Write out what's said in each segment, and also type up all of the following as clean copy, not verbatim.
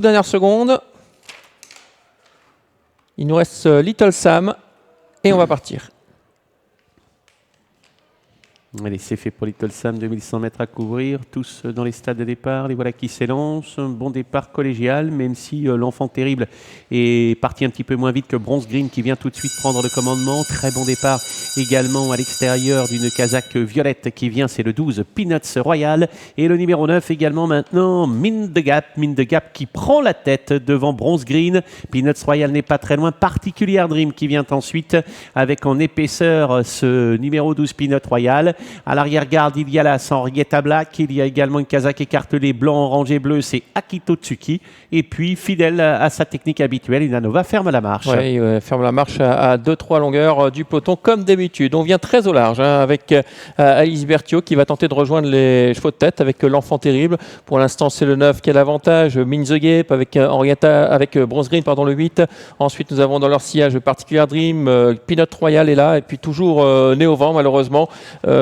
Dernière seconde. Il nous reste Little Sam et on va partir. Allez, c'est fait pour Little Sam, 2100 mètres à couvrir, tous dans les stades de départ, les voilà qui s'élancent, un bon départ collégial, même si l'enfant terrible est parti un petit peu moins vite que Bronze Green qui vient tout de suite prendre le commandement. Très bon départ également à l'extérieur d'une casaque violette qui vient, c'est le 12 Peanuts Royal, et le numéro 9 également maintenant Mind the Gap qui prend la tête devant Bronze Green. Peanuts Royal n'est pas très loin, Particulier Dream qui vient ensuite avec en épaisseur ce numéro 12 Peanut Royal. À l'arrière-garde, il y a la Henrietta Black, il y a également une casaque écartelée blanc, orange et bleu, c'est Akito Tsuki. Et puis, fidèle à sa technique habituelle, Inanova ferme la marche. Oui, ferme la marche à 2-3 longueurs du peloton, comme d'habitude. On vient très au large avec Alice Berthiaud qui va tenter de rejoindre les chevaux de tête avec l'enfant terrible. Pour l'instant, c'est le 9 qui a l'avantage, Mind the Gap avec Henrietta, avec Bronze Green, pardon, le 8. Ensuite, nous avons dans leur sillage Particulier Dream, Peanut Royal est là, et puis toujours Néovent, malheureusement.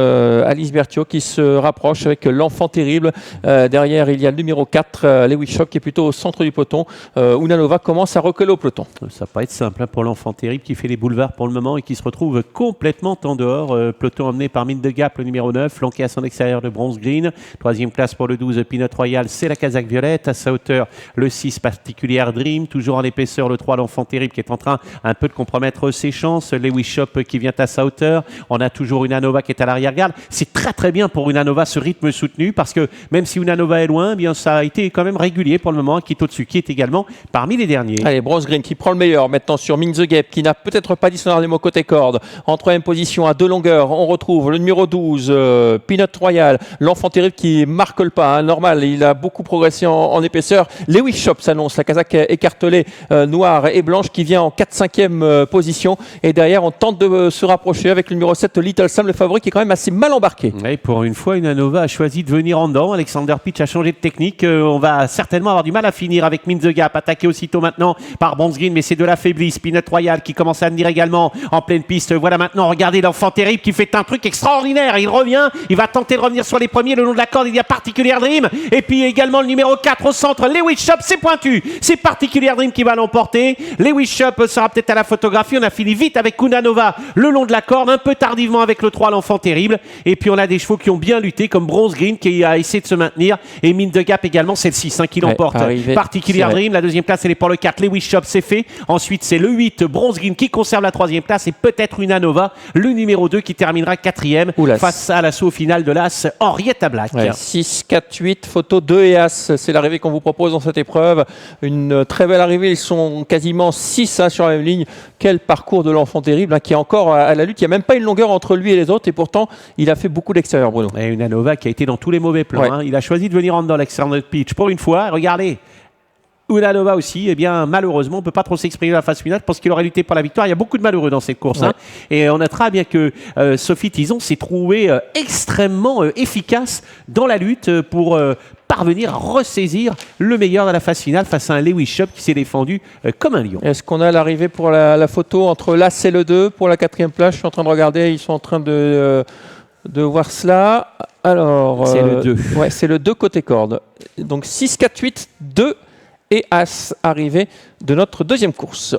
Alice Berthiaud qui se rapproche avec l'enfant terrible. Derrière, il y a le numéro 4, Lewis Shop, qui est plutôt au centre du peloton. Unanova commence à recoller au peloton. Ça va pas être simple pour l'enfant terrible qui fait les boulevards pour le moment et qui se retrouve complètement en dehors. Peloton emmené par Mind the Gap, le numéro 9, flanqué à son extérieur de Bronze Green. Troisième place pour le 12 Peanut Royal, c'est la casaque violette. À sa hauteur, le 6 Particulier Dream. Toujours en épaisseur, le 3, l'enfant terrible qui est en train un peu de compromettre ses chances. Lewis Shop qui vient à sa hauteur. On a toujours Unanova qui est à l'arrière-garde. C'est très très bien pour Unanova ce rythme soutenu parce que même si Unanova est loin, eh bien ça a été quand même régulier pour le moment. Akito Tsuki est également parmi les derniers. Allez, Bronze Green qui prend le meilleur maintenant sur Mind the Gap qui n'a peut-être pas dit son dernier mot côté corde. En troisième position à 2 longueurs, on retrouve le numéro 12, Peanut Royal, l'enfant terrible qui marque le pas, normal, il a beaucoup progressé en épaisseur. Lewis Shop s'annonce, la casaque écartelée noire et blanche qui vient en 4-5e position. Et derrière, on tente de se rapprocher avec le numéro 7, Little Sam, le favori qui est quand même assez mal embarqué. Oui, pour une fois, Unanova a choisi de venir en dedans. Alexander Pitch a changé de technique. On va certainement avoir du mal à finir avec Mind the Gap, attaqué aussitôt maintenant par Bronze Green, mais c'est de l'affaiblisse. Peanut Royal qui commence à venir également en pleine piste. Voilà maintenant, regardez l'enfant terrible qui fait un truc extraordinaire. Il revient, il va tenter de revenir sur les premiers. Le long de la corde, il y a Particulier Dream. Et puis également le numéro 4 au centre, Lewis Shop, c'est pointu. C'est Particulier Dream qui va l'emporter. Lewis Shop sera peut-être à la photographie. On a fini vite avec Unanova le long de la corde, un peu tardivement avec le 3, l'enfant terrible. Et puis on a des chevaux qui ont bien lutté, comme Bronze Green qui a essayé de se maintenir, et Mind the Gap également, c'est le 6 qui l'emporte. Particulier Dream, la deuxième place elle est pour le 4, Lewis Shop, c'est fait. Ensuite c'est le 8, Bronze Green qui conserve la troisième place, et peut-être Unanova, le numéro 2 qui terminera 4e face à l'assaut final de l'As Henrietta Black. 6, 4, 8, photo 2 et As, c'est l'arrivée qu'on vous propose dans cette épreuve. Une très belle arrivée, ils sont quasiment 6 sur la même ligne. Quel parcours de l'enfant terrible qui est encore à la lutte, il n'y a même pas une longueur entre lui et les autres, et pourtant il a fait beaucoup d'extérieur, Bruno. Et Unanova qui a été dans tous les mauvais plans. Il a choisi de venir en dedans, Alexander Pitch, pour une fois. Regardez, Unanova aussi, eh bien, malheureusement, on ne peut pas trop s'exprimer dans la phase finale parce qu'il aurait lutté pour la victoire. Il y a beaucoup de malheureux dans cette course. Et on notera bien que Sophie Tison s'est trouvée extrêmement efficace dans la lutte pour parvenir à ressaisir le meilleur de la phase finale face à un Lewis Shop qui s'est défendu comme un lion. Est-ce qu'on a l'arrivée pour la photo entre l'As et le 2 pour la 4e place? Je suis en train de regarder, ils sont en train de voir cela. Alors, c'est le 2. Ouais, c'est le 2 côté corde. Donc 6, 4, 8, 2 et As arrivé de notre deuxième course.